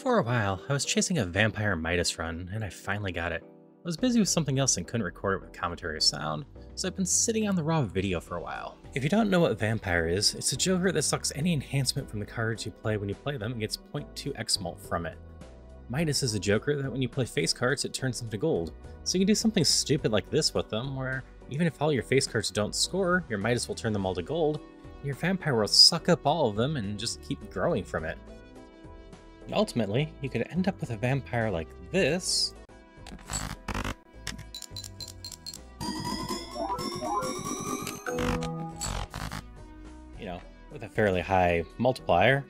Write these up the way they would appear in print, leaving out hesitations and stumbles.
For a while, I was chasing a vampire Midas run, and I finally got it. I was busy with something else and couldn't record it with commentary or sound, so I've been sitting on the raw video for a while. If you don't know what vampire is, it's a joker that sucks any enhancement from the cards you play when you play them and gets 0.2 xmult from it. Midas is a joker that when you play face cards, it turns them to gold, so you can do something stupid like this with them, where even if all your face cards don't score, your Midas will turn them all to gold, and your vampire will suck up all of them and just keep growing from it. And ultimately, you could end up with a vampire like this, with a fairly high multiplier,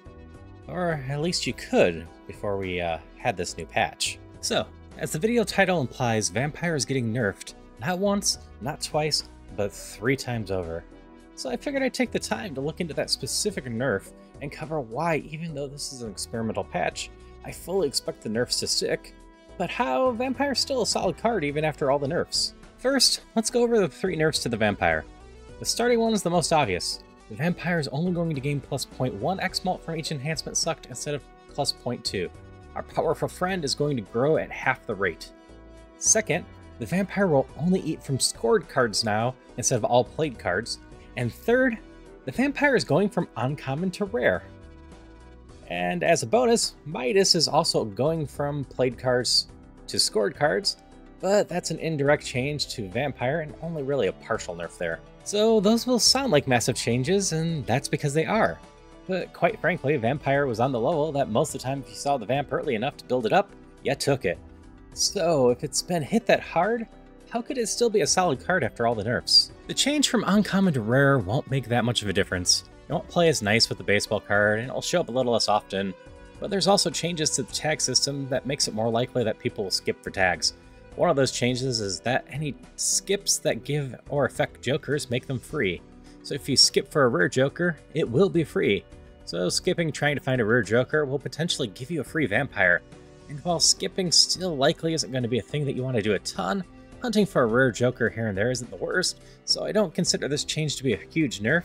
or at least you could before we had this new patch. So, as the video title implies, vampire is getting nerfed, not once, not twice, but 3 times over. So I figured I'd take the time to look into that specific nerf and cover why, even though this is an experimental patch, I fully expect the nerfs to stick, but how Vampire's still a solid card even after all the nerfs. First, let's go over the 3 nerfs to the Vampire. The starting one is the most obvious. The Vampire is only going to gain plus 0.1 xmult from each enhancement sucked instead of plus 0.2. Our powerful friend is going to grow at half the rate. Second, the Vampire will only eat from scored cards now instead of all played cards. And third, the Vampire is going from uncommon to rare. And as a bonus, Midas is also going from played cards to scored cards, but that's an indirect change to Vampire and only really a partial nerf there. So those will sound like massive changes, and that's because they are. But quite frankly, Vampire was on the level that most of the time if you saw the Vamp early enough to build it up, you took it. So if it's been hit that hard, how could it still be a solid card after all the nerfs? The change from uncommon to rare won't make that much of a difference. It won't play as nice with the baseball card, and it'll show up a little less often, but there's also changes to the tag system that makes it more likely that people will skip for tags. One of those changes is that any skips that give or affect jokers make them free. So if you skip for a rare joker, it will be free. So skipping trying to find a rare joker will potentially give you a free vampire. And while skipping still likely isn't going to be a thing that you want to do a ton, hunting for a rare joker here and there isn't the worst, so I don't consider this change to be a huge nerf,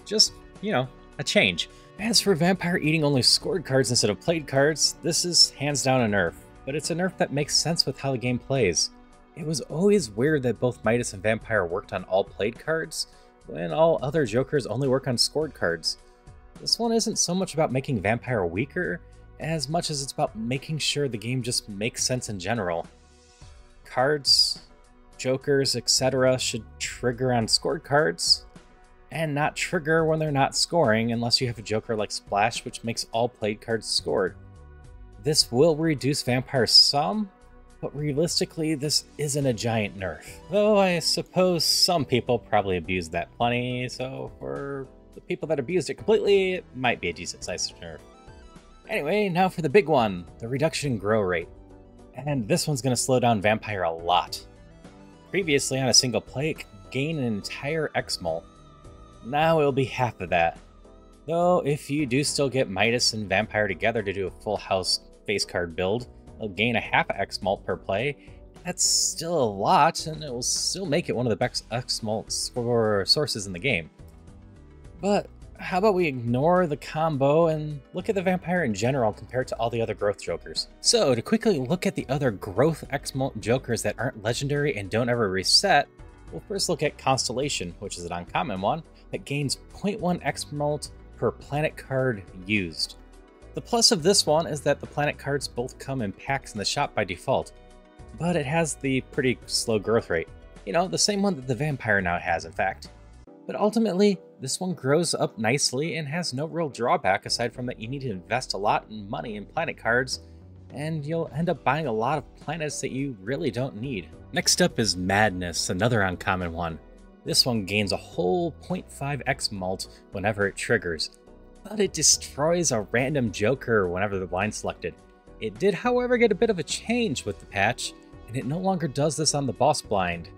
just, a change. As for Vampire eating only scored cards instead of played cards, this is hands down a nerf, but it's a nerf that makes sense with how the game plays. It was always weird that both Midas and Vampire worked on all played cards, when all other jokers only work on scored cards. This one isn't so much about making Vampire weaker, as much as it's about making sure the game just makes sense in general. Cards, jokers, etc. should trigger on scored cards, and not trigger when they're not scoring unless you have a joker like Splash, which makes all played cards scored. This will reduce Vampire some, but realistically this isn't a giant nerf. Though I suppose some people probably abused that plenty, so for the people that abused it completely, it might be a decent sized nerf. Anyway, now for the big one, the reduction in grow rate. And this one's going to slow down Vampire a lot. Previously on a single play, it could gain an entire xmult. Now it'll be half of that. Though if you do still get Midas and Vampire together to do a full house face card build, it'll gain a half a xmult per play. That's still a lot, and it will still make it one of the best xmults for sources in the game. But how about we ignore the combo and look at the Vampire in general compared to all the other growth jokers. So to quickly look at the other growth xmult jokers that aren't legendary and don't ever reset, we'll first look at Constellation, which is an uncommon one that gains 0.1 xmult per planet card used. The plus of this one is that the planet cards both come in packs in the shop by default, but it has the pretty slow growth rate. The same one that the Vampire now has, in fact. But ultimately, this one grows up nicely and has no real drawback aside from that you need to invest a lot in money in planet cards, and you'll end up buying a lot of planets that you really don't need. Next up is Madness, another uncommon one. This one gains a whole 0.5 xmult whenever it triggers, but it destroys a random joker whenever the line's selected. It did, however, get a bit of a change with the patch, and it no longer does this on the boss blind.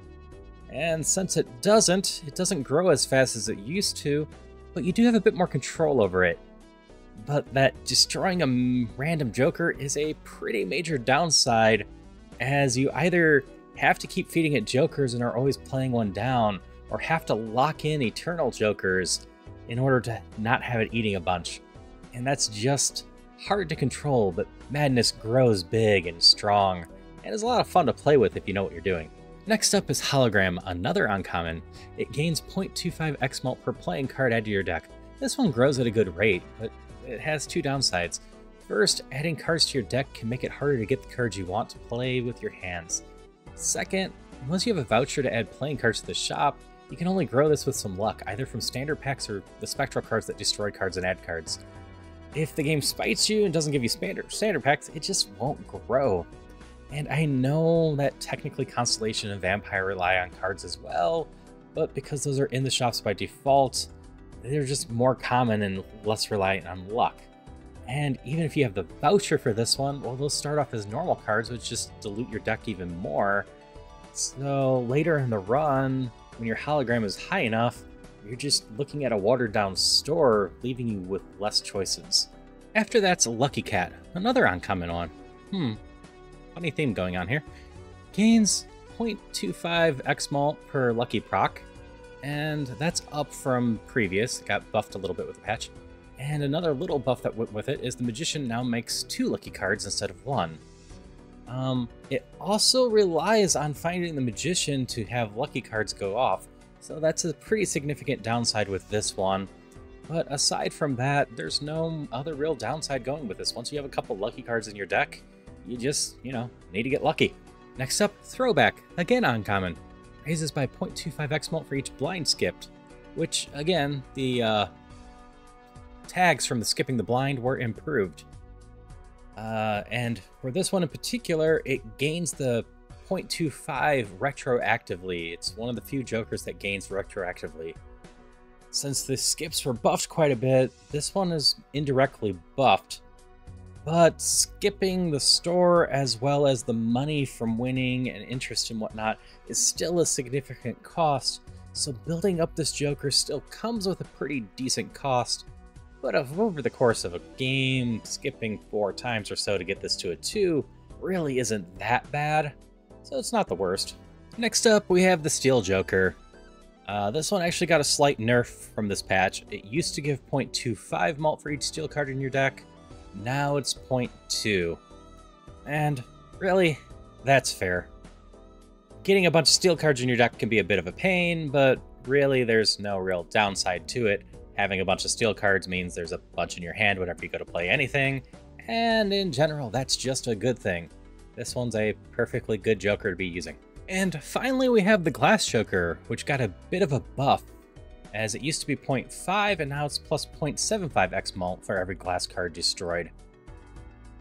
And since it doesn't grow as fast as it used to, but you do have a bit more control over it. But that destroying a random joker is a pretty major downside, as you either have to keep feeding it jokers and are always playing one down, or have to lock in eternal jokers in order to not have it eating a bunch. And that's just hard to control, but madness grows big and strong, and is a lot of fun to play with if you know what you're doing. Next up is Hologram, another uncommon. It gains 0.25 xmult per playing card added to your deck. This one grows at a good rate, but it has two downsides. First, adding cards to your deck can make it harder to get the cards you want to play with your hands. Second, unless you have a voucher to add playing cards to the shop, you can only grow this with some luck, either from standard packs or the spectral cards that destroy cards and add cards. If the game spites you and doesn't give you standard packs, it just won't grow. And I know that technically Constellation and Vampire rely on cards as well, but because those are in the shops by default, they're just more common and less reliant on luck. And even if you have the voucher for this one, well, they'll start off as normal cards, which just dilute your deck even more. So later in the run, when your hologram is high enough, you're just looking at a watered down store, leaving you with less choices. After that's Lucky Cat, another uncommon one. Funny theme going on here. Gains 0.25 xmult per lucky proc, and that's up from previous. It got buffed a little bit with the patch. And another little buff that went with it is the Magician now makes 2 lucky cards instead of 1. It also relies on finding the Magician to have lucky cards go off, so that's a pretty significant downside with this one. But aside from that, there's no other real downside going with this. Once you have a couple lucky cards in your deck, you just, need to get lucky. Next up, Throwback, again uncommon. Raises by 0.25 xmult for each blind skipped, which, again, the tags from the skipping the blind were improved. And for this one in particular, it gains the 0.25 retroactively. It's one of the few jokers that gains retroactively. Since the skips were buffed quite a bit, this one is indirectly buffed. But skipping the store as well as the money from winning and interest and whatnot is still a significant cost, so building up this joker still comes with a pretty decent cost. But over the course of a game, skipping 4 times or so to get this to a 2 really isn't that bad, so it's not the worst. Next up, we have the Steel Joker. This one actually got a slight nerf from this patch. It used to give 0.25 mult for each steel card in your deck. Now it's 0.2. And really, that's fair. Getting a bunch of steel cards in your deck can be a bit of a pain, but really there's no real downside to it. Having a bunch of steel cards means there's a bunch in your hand whenever you go to play anything, and in general, that's just a good thing. This one's a perfectly good joker to be using. And finally, we have the Glass Joker, which got a bit of a buff, as it used to be 0.5 and now it's plus 0.75 xmult for every glass card destroyed.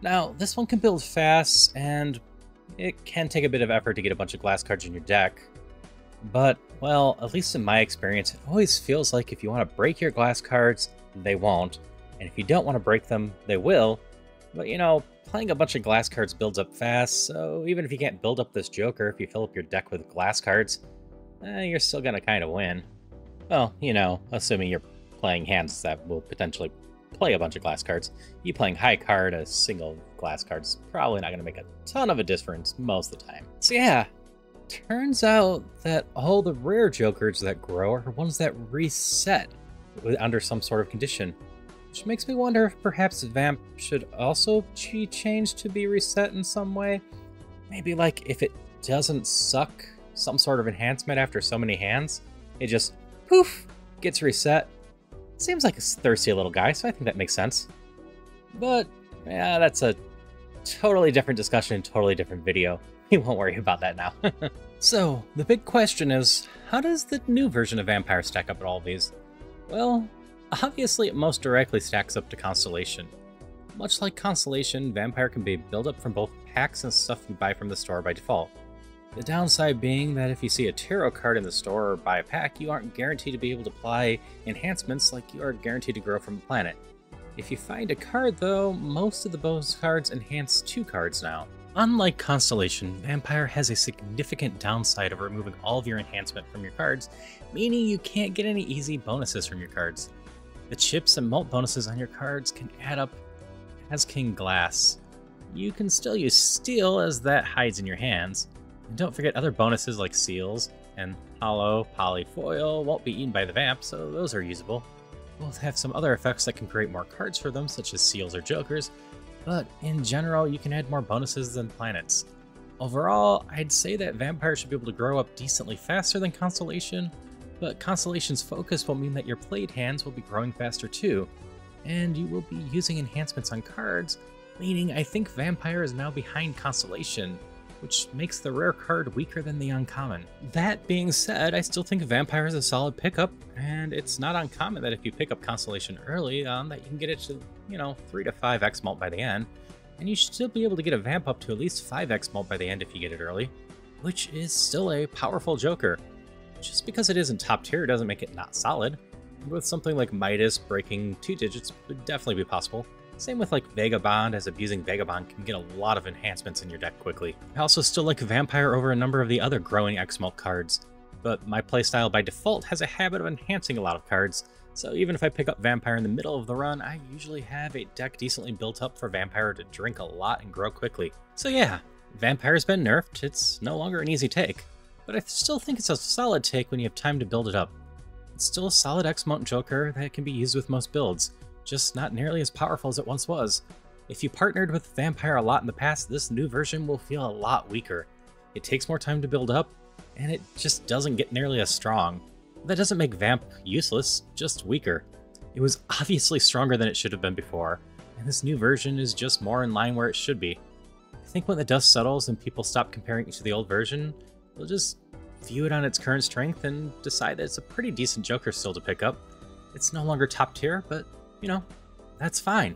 Now, this one can build fast, and it can take a bit of effort to get a bunch of glass cards in your deck. But, well, at least in my experience, it always feels like if you want to break your glass cards, they won't. And if you don't want to break them, they will. But, playing a bunch of glass cards builds up fast, so even if you can't build up this joker, if you fill up your deck with glass cards, you're still going to kind of win. Well, assuming you're playing hands that will potentially play a bunch of glass cards. You playing high card, a single glass card's probably not going to make a ton of a difference most of the time. So yeah, turns out that all the rare jokers that grow are ones that reset under some sort of condition. Which makes me wonder if perhaps Vamp should also be changed to be reset in some way. Maybe like if it doesn't suck some sort of enhancement after so many hands, it just poof, gets reset. Seems like a thirsty little guy, so I think that makes sense. But yeah, that's a totally different discussion, totally different video. We won't worry about that now. So, the big question is, how does the new version of Vampire stack up at all of these? Well, obviously it most directly stacks up to Constellation. Much like Constellation, Vampire can be built up from both packs and stuff you buy from the store by default. The downside being that if you see a tarot card in the store or buy a pack, you aren't guaranteed to be able to apply enhancements like you are guaranteed to grow from the planet. If you find a card though, most of the bonus cards enhance 2 cards now. Unlike Constellation, Vampire has a significant downside of removing all of your enhancement from your cards, meaning you can't get any easy bonuses from your cards. The chips and mult bonuses on your cards can add up as King Glass. You can still use Steel as that hides in your hands. And don't forget other bonuses like Seals and Hollow, Polyfoil won't be eaten by the Vamp, so those are usable. Both have some other effects that can create more cards for them, such as seals or jokers, but in general, you can add more bonuses than planets. Overall, I'd say that Vampire should be able to grow up decently faster than Constellation, but Constellation's focus will mean that your played hands will be growing faster too, and you will be using enhancements on cards, meaning I think Vampire is now behind Constellation, which makes the rare card weaker than the uncommon. That being said, I still think Vampire is a solid pickup, and it's not uncommon that if you pick up Constellation early, that you can get it to, 3 to 5 xmult by the end, and you should still be able to get a Vamp up to at least 5 xmult by the end if you get it early, which is still a powerful Joker. Just because it isn't top tier doesn't make it not solid. With something like Midas, breaking 2 digits would definitely be possible. Same with like Vagabond, as abusing Vagabond can get a lot of enhancements in your deck quickly. I also still like Vampire over a number of the other growing xmult cards, but my playstyle by default has a habit of enhancing a lot of cards, so even if I pick up Vampire in the middle of the run, I usually have a deck decently built up for Vampire to drink a lot and grow quickly. So yeah, Vampire's been nerfed, it's no longer an easy take, but I still think it's a solid take when you have time to build it up. It's still a solid xmult Joker that can be used with most builds, just not nearly as powerful as it once was. If you partnered with Vampire a lot in the past, this new version will feel a lot weaker. It takes more time to build up, and it just doesn't get nearly as strong. That doesn't make Vamp useless, just weaker. It was obviously stronger than it should have been before, and this new version is just more in line where it should be. I think when the dust settles and people stop comparing it to the old version, they'll just view it on its current strength and decide that it's a pretty decent Joker still to pick up. It's no longer top tier, but that's fine.